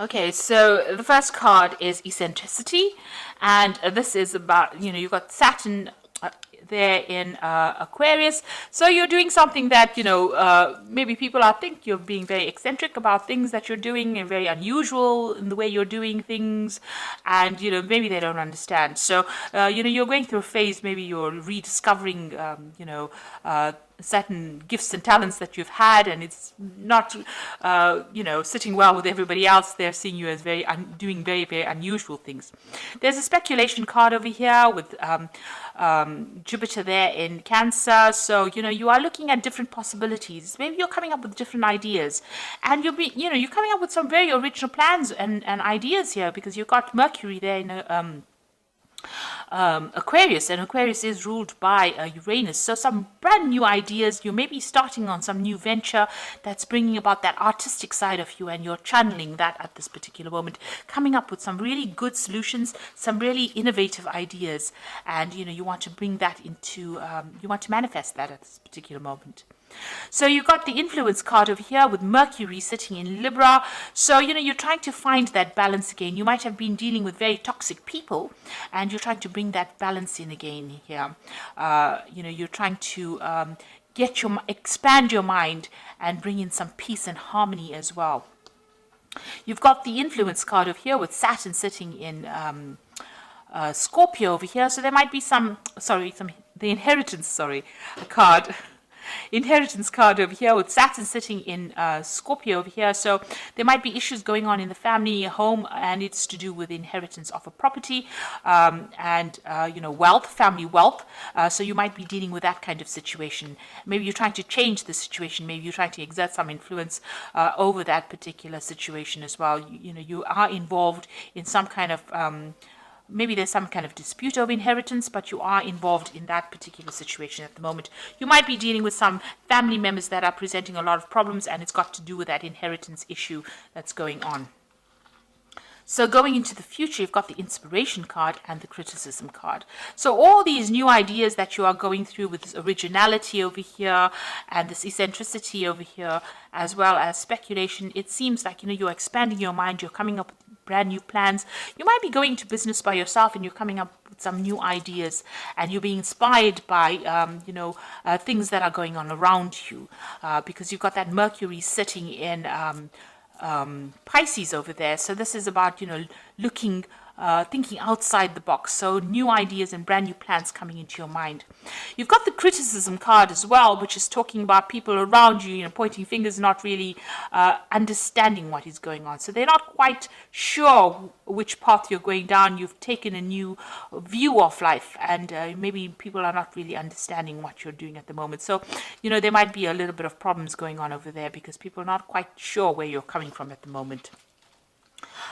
Okay, so the first card is eccentricity, and this is about, you've got Saturn there in Aquarius. So you're doing something that, maybe people think you're being very eccentric about things that you're doing and very unusual in the way you're doing things. And, maybe they don't understand. So, you're going through a phase, maybe you're rediscovering, certain gifts and talents that you've had, and it's not, sitting well with everybody else. They're seeing you as doing very, very unusual things. There's a speculation card over here with Jupiter there in Cancer. So, you are looking at different possibilities. Maybe you're coming up with different ideas, and you're coming up with some very original plans and ideas here, because you've got Mercury there in Aquarius, and Aquarius is ruled by Uranus. So some brand new ideas. You may be starting on some new venture that's bringing about that artistic side of you, and you're channeling that at this particular moment, coming up with some really good solutions, some really innovative ideas, and you want to bring that into, you want to manifest that at this particular moment. So you've got the influence card over here with Mercury sitting in Libra. So, you're trying to find that balance again. You might have been dealing with very toxic people, and you're trying to bring that balance in again here. You're trying to expand your mind and bring in some peace and harmony as well. You've got the influence card over here with Saturn sitting in Scorpio over here. So there might be the inheritance, card. Inheritance card over here with Saturn sitting in Scorpio over here. So there might be issues going on in the family home, and it's to do with inheritance of a property and wealth, family wealth. So you might be dealing with that kind of situation. Maybe you're trying to change the situation. Maybe you're trying to exert some influence over that particular situation as well. You are involved in some kind of maybe there's some kind of dispute over inheritance, but you are involved in that particular situation at the moment. You might be dealing with some family members that are presenting a lot of problems, and it's got to do with that inheritance issue that's going on. So going into the future, you've got the inspiration card and the criticism card. So all these new ideas that you are going through with this originality over here and this eccentricity over here, as well as speculation, it seems like, you're expanding your mind, you're coming up with brand new plans. You might be going to business by yourself, and you're coming up with some new ideas, and you're being inspired by, things that are going on around you, because you've got that Mercury sitting in Pisces over there. So this is about, thinking outside the box. So new ideas and brand new plans coming into your mind. You've got the criticism card as well, which is talking about people around you, pointing fingers, not really understanding what is going on. So they're not quite sure which path you're going down. You've taken a new view of life, and maybe people are not really understanding what you're doing at the moment. So, there might be a little bit of problems going on over there, because people are not quite sure where you're coming from at the moment.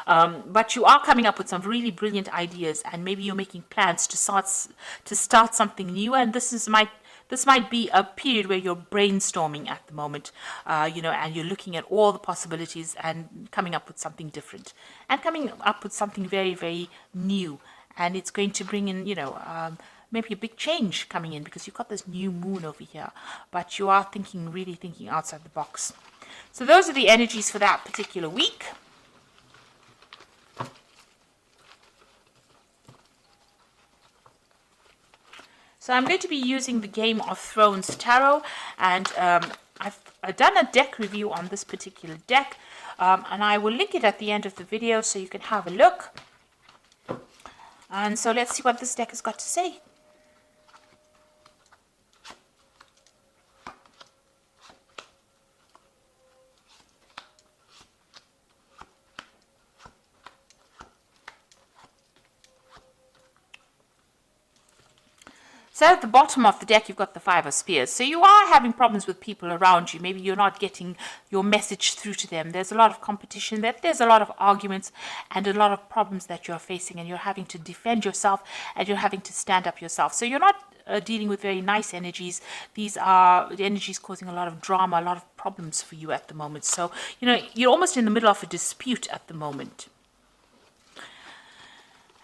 But you are coming up with some really brilliant ideas, and maybe you're making plans to start something new. And this might be a period where you're brainstorming at the moment, and you're looking at all the possibilities and coming up with something different, and coming up with something very, very new. And it's going to bring in, maybe a big change coming in, because you've got this new moon over here, but you are really thinking outside the box. So those are the energies for that particular week. So I'm going to be using the Game of Thrones Tarot, and I've done a deck review on this particular deck, and I will link it at the end of the video so you can have a look. And so let's see what this deck has got to say. So at the bottom of the deck, you've got the Five of Spears. So you are having problems with people around you. Maybe you're not getting your message through to them. There's a lot of competition. There's a lot of arguments and a lot of problems that you're facing, and you're having to defend yourself, and you're having to stand up yourself. So you're not dealing with very nice energies. These are the energies causing a lot of drama, a lot of problems for you at the moment. So, you're almost in the middle of a dispute at the moment.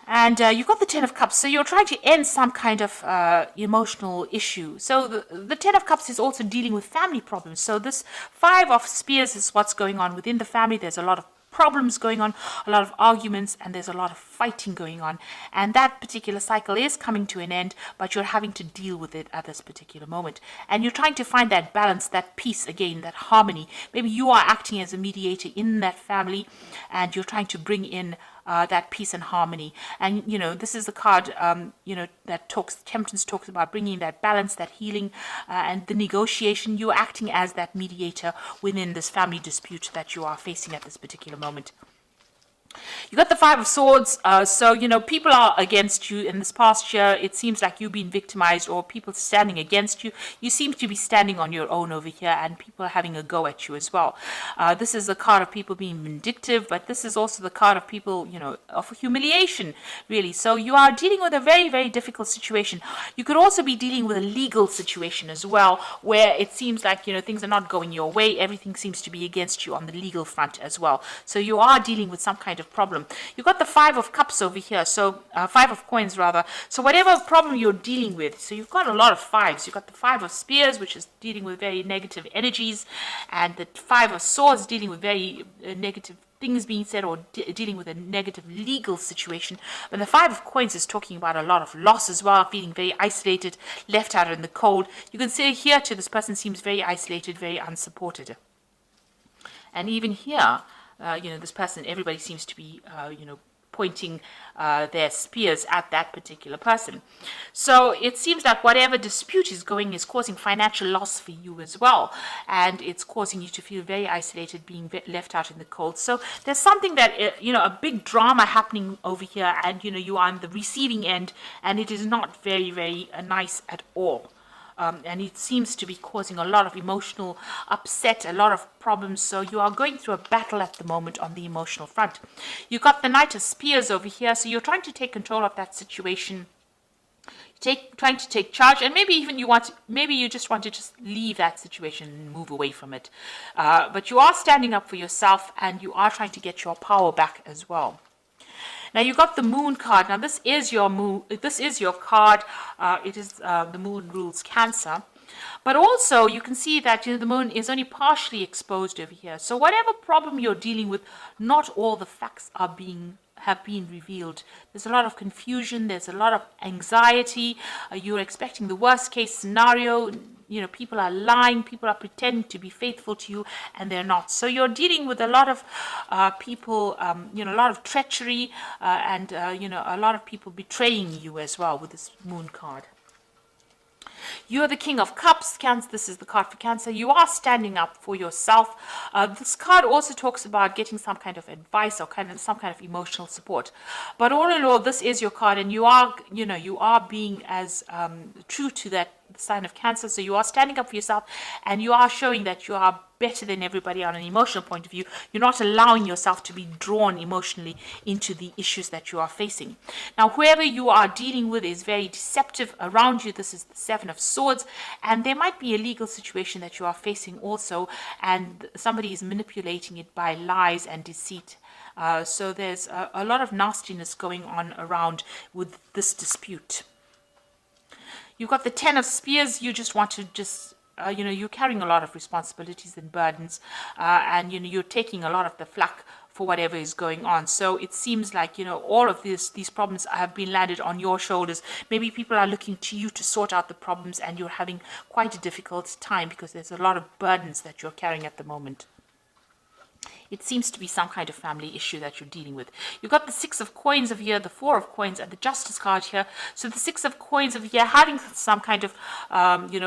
And you've got the Ten of Cups, so you're trying to end some kind of emotional issue. So the Ten of Cups is also dealing with family problems. So this Five of Spears is what's going on within the family. There's a lot of problems going on, a lot of arguments, and there's a lot of fighting going on. And that particular cycle is coming to an end, but you're having to deal with it at this particular moment. And you're trying to find that balance, that peace again, that harmony. Maybe you are acting as a mediator in that family, and you're trying to bring in that peace and harmony. And this is the card that Temperance talks about bringing that balance, that healing, and the negotiation. You're acting as that mediator within this family dispute that you are facing at this particular moment. You got the Five of Swords, so people are against you in this past year. It seems like you've been victimized, or people standing against you. You seem to be standing on your own over here, and people are having a go at you as well. This is a card of people being vindictive, but this is also the card of people, of humiliation, really. So you are dealing with a very, very difficult situation. You could also be dealing with a legal situation as well, where it seems like things are not going your way. Everything seems to be against you on the legal front as well. So you are dealing with some kind of problem. You've got the Five of Cups over here, so Five of Coins rather. So whatever problem you're dealing with, so you've got a lot of fives. You've got the Five of Spears, which is dealing with very negative energies, and the Five of Swords dealing with very negative things being said, or dealing with a negative legal situation. But the Five of Coins is talking about a lot of loss as well, feeling very isolated, left out in the cold. You can see here too, this person seems very isolated, very unsupported. And even here, this person, everybody seems to be, pointing their spears at that particular person. So it seems like whatever dispute is going is causing financial loss for you as well. And it's causing you to feel very isolated, being left out in the cold. So there's something that, a big drama happening over here, and, you are on the receiving end, and it is not very, very nice at all. And it seems to be causing a lot of emotional upset, a lot of problems. So you are going through a battle at the moment on the emotional front. You got the Knight of Spears over here. So you're trying to take control of that situation. Trying to take charge, and maybe even maybe you just want to just leave that situation and move away from it. But you are standing up for yourself, and you are trying to get your power back as well. Now you got the Moon card. Now this is your moon. This is your card. It is the Moon rules Cancer, but also you can see that the Moon is only partially exposed over here. So whatever problem you're dealing with, not all the facts have been revealed. There's a lot of confusion. There's a lot of anxiety. You're expecting the worst case scenario. People are lying. People are pretending to be faithful to you, and they're not. So you're dealing with a lot of people, a lot of treachery, and a lot of people betraying you as well with this Moon card. You're the King of Cups, Cancer. This is the card for Cancer. You are standing up for yourself. This card also talks about getting some kind of advice or some kind of emotional support. But all in all, this is your card, and you are being as true to that sign of Cancer. So you are standing up for yourself, and you are showing that you are better than everybody on an emotional point of view. You're not allowing yourself to be drawn emotionally into the issues that you are facing. Now, whoever you are dealing with is very deceptive around you. This is the Seven of Swords, and there might be a legal situation that you are facing also, and somebody is manipulating it by lies and deceit. So there's a lot of nastiness going on around with this dispute. You've got the Ten of Spears. You just want to you're carrying a lot of responsibilities and burdens, and you're taking a lot of the flak for whatever is going on. So it seems like all of these problems have been landed on your shoulders. Maybe people are looking to you to sort out the problems, and you're having quite a difficult time because there's a lot of burdens that you're carrying at the moment. It seems to be some kind of family issue that you're dealing with. You've got the Six of Coins over here, the Four of Coins, and the Justice card here. So the Six of Coins over here, having some kind of,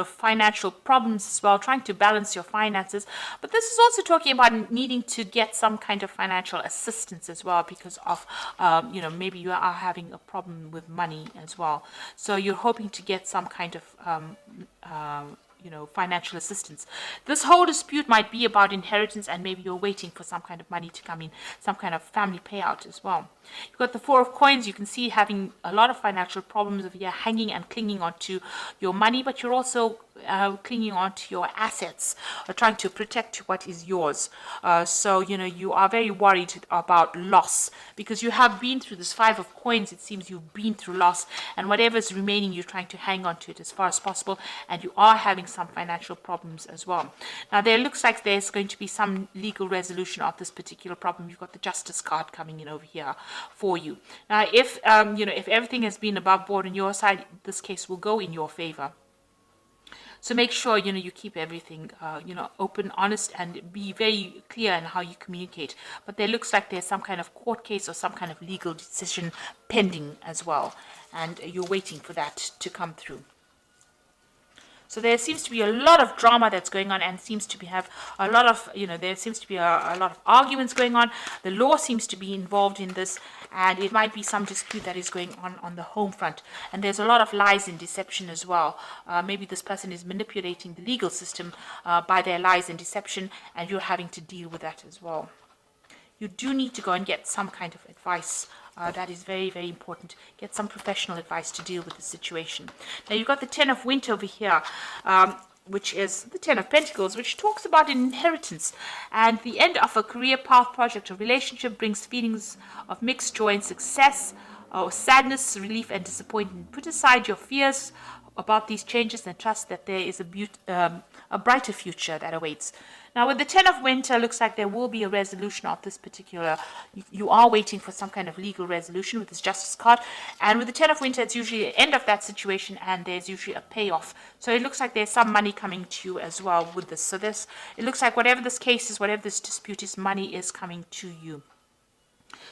financial problems as well, trying to balance your finances. But this is also talking about needing to get some kind of financial assistance as well because of, maybe you are having a problem with money as well. So you're hoping to get some kind of, financial assistance. This whole dispute might be about inheritance, and maybe you're waiting for some kind of money to come in, some kind of family payout as well. You've got the Four of Coins. You can see having a lot of financial problems over here, hanging and clinging onto your money, but you're also clinging on to your assets or trying to protect what is yours. So, you are very worried about loss because you have been through this Five of Coins. It seems you've been through loss, and whatever's remaining, you're trying to hang on to it as far as possible, and you are having some financial problems as well. Now, there looks like there's going to be some legal resolution of this particular problem. You've got the Justice card coming in over here for you. Now, if everything has been above board on your side, this case will go in your favor. So make sure, you keep everything, open, honest, and be very clear in how you communicate. But there looks like there's some kind of court case or some kind of legal decision pending as well. And you're waiting for that to come through. So there seems to be a lot of drama that's going on, and seems to have a lot of, there seems to be a lot of arguments going on. The law seems to be involved in this, and it might be some dispute that is going on the home front. And there's a lot of lies and deception as well. Maybe this person is manipulating the legal system by their lies and deception, and you're having to deal with that as well. You do need to go and get some kind of advice. That is very, very important. Get some professional advice to deal with the situation. Now, you've got the Ten of Winter over here, which is the Ten of Pentacles, which talks about an inheritance. And the end of a career path, project, or relationship brings feelings of mixed joy and success, or sadness, relief, and disappointment. Put aside your fears about these changes and trust that there is a brighter future that awaits. Now, with the Ten of Winter, looks like there will be a resolution of this particular. You are waiting for some kind of legal resolution with this Justice card. And with the Ten of Winter, it's usually the end of that situation, and there's usually a payoff. So it looks like there's some money coming to you as well with this. So it looks like whatever this case is, whatever this dispute is, money is coming to you.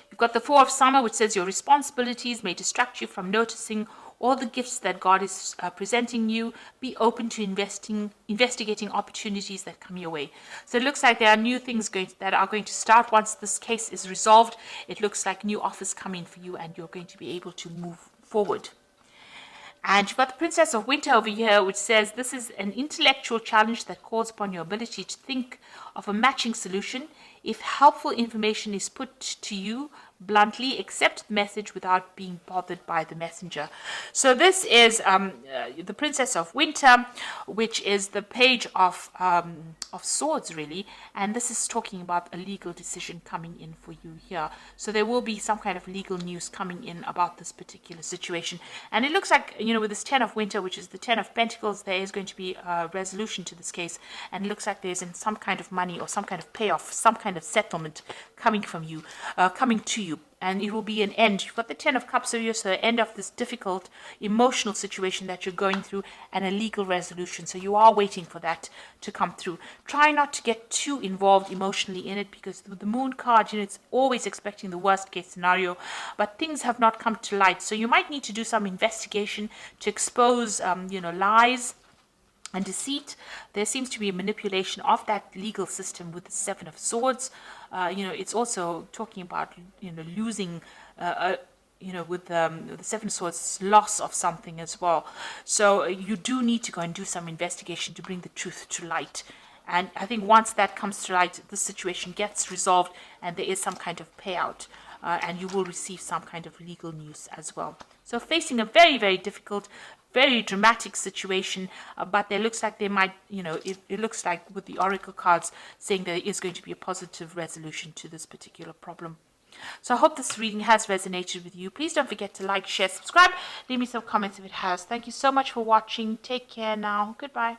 You've got the Four of Summer, which says your responsibilities may distract you from noticing all the gifts that God is presenting you. Be open to investigating opportunities that come your way. So it looks like there are new things that are going to start once this case is resolved. It looks like new offers come in for you, and you're going to be able to move forward. And you've got the Princess of Winter over here, which says this is an intellectual challenge that calls upon your ability to think of a matching solution. If helpful information is put to you bluntly, accept the message without being bothered by the messenger. So this is the Princess of Winter, which is the Page of Swords, really. And this is talking about a legal decision coming in for you here. So there will be some kind of legal news coming in about this particular situation. And it looks like, with this Ten of Winter, which is the Ten of Pentacles, there is going to be a resolution to this case. And it looks like there's some kind of money or some kind of payoff, some kind of settlement coming from you, coming to you. And it will be an end. You've got the Ten of Cups over here, so the end of this difficult emotional situation that you're going through, and a legal resolution. So you are waiting for that to come through. Try not to get too involved emotionally in it, because with the Moon card, it's always expecting the worst case scenario, but things have not come to light. So you might need to do some investigation to expose, lies and deceit. There seems to be a manipulation of that legal system with the Seven of Swords. It's also talking about, losing, with the Seven of Swords, loss of something as well. So you do need to go and do some investigation to bring the truth to light. And I think once that comes to light, the situation gets resolved and there is some kind of payout. And you will receive some kind of legal news as well. So facing a very, very difficult, very dramatic situation, but there looks like they might, it looks like with the Oracle cards saying there is going to be a positive resolution to this particular problem. So I hope this reading has resonated with you. Please don't forget to like, share, subscribe. Leave me some comments if it has. Thank you so much for watching. Take care now. Goodbye.